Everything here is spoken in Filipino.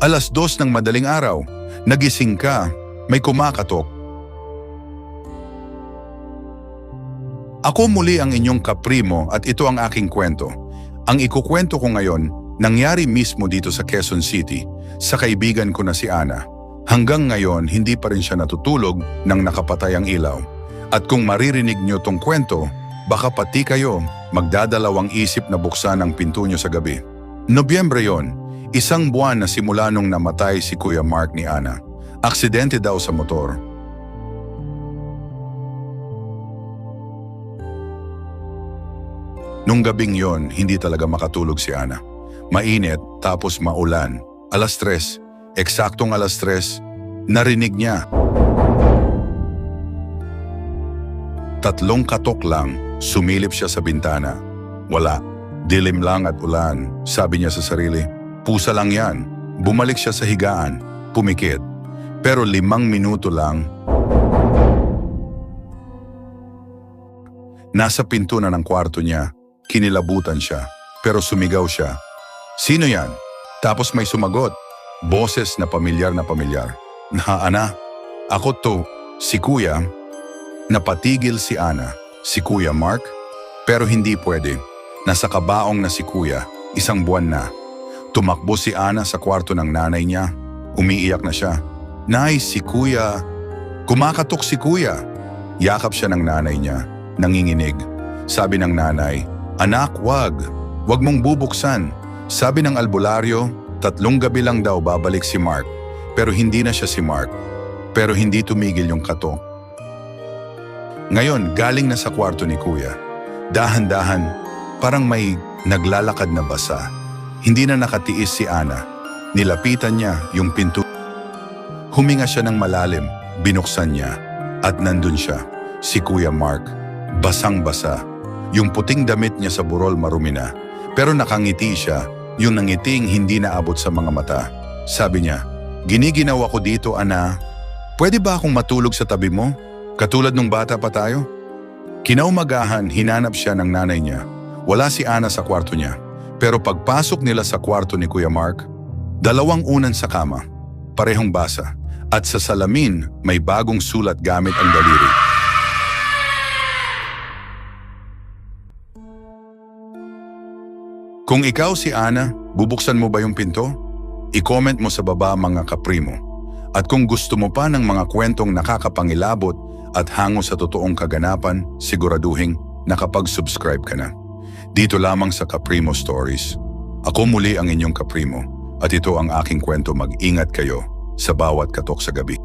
2:00 ng madaling araw. Nagising ka, may kumakatok. Ako muli ang inyong kaprimo at ito ang aking kwento. Ang ikukwento ko ngayon, nangyari mismo dito sa Quezon City, sa kaibigan ko na si Ana. Hanggang ngayon, hindi pa rin siya natutulog nang nakapatay ang ilaw. At kung maririnig niyo tong kwento, baka pati kayo magdadalawang isip na buksan ang pinto niyo sa gabi. Nobyembre yon, 1 buwan na simula nung namatay si Kuya Mark ni Ana. Aksidente daw sa motor. Nung gabing yon, hindi talaga makatulog si Ana. Mainit, tapos maulan. 3:00, eksaktong 3:00, narinig niya. 3 katok lang, sumilip siya sa bintana. Wala, dilim lang at ulan. Sabi niya sa sarili, pusa lang yan. Bumalik siya sa higaan, pumikit. Pero 5 minuto lang, nasa pinto na ng kwarto niya. Kinilabutan siya, pero sumigaw siya. Sino yan? Tapos may sumagot. Boses na pamilyar na pamilyar. Ana, ako to, si Kuya. Napatigil si Ana, si Kuya Mark. Pero hindi pwede. Nasa kabaong na si Kuya, 1 buwan na. Tumakbo si Ana sa kwarto ng nanay niya. Umiiyak na siya. Nay, si Kuya. Kumakatok si Kuya. Yakap siya ng nanay niya, nanginginig. Sabi ng nanay, anak, wag mong bubuksan. Sabi ng albularyo, 3 gabi lang daw babalik si Mark. Pero hindi na siya si Mark. Pero hindi tumigil yung katok. Ngayon, galing na sa kwarto ni Kuya. Dahan-dahan, parang may naglalakad na basa. Hindi na nakatiis si Ana. Nilapitan niya yung pinto. Huminga siya ng malalim, binuksan niya. At nandun siya, si Kuya Mark. Basang-basa. Yung puting damit niya sa burol marumi na. Pero nakangiti siya, yung nangiting hindi naabot sa mga mata. Sabi niya, giniginaw ako dito, Ana. Pwede ba akong matulog sa tabi mo? Katulad nung bata pa tayo? Kinaumagahan, hinanap siya ng nanay niya. Wala si Ana sa kwarto niya. Pero pagpasok nila sa kwarto ni Kuya Mark, 2 unan sa kama, parehong basa. At sa salamin, may bagong sulat gamit ang daliri. Kung ikaw si Ana, bubuksan mo ba yung pinto? I-comment mo sa baba mga kaprimo. At kung gusto mo pa ng mga kwentong nakakapangilabot at hango sa totoong kaganapan, siguraduhin nakapag-subscribe ka na. Dito lamang sa Kaprimo Stories. Ako muli ang inyong kaprimo at ito ang aking kwento. Mag-ingat kayo sa bawat katok sa gabi.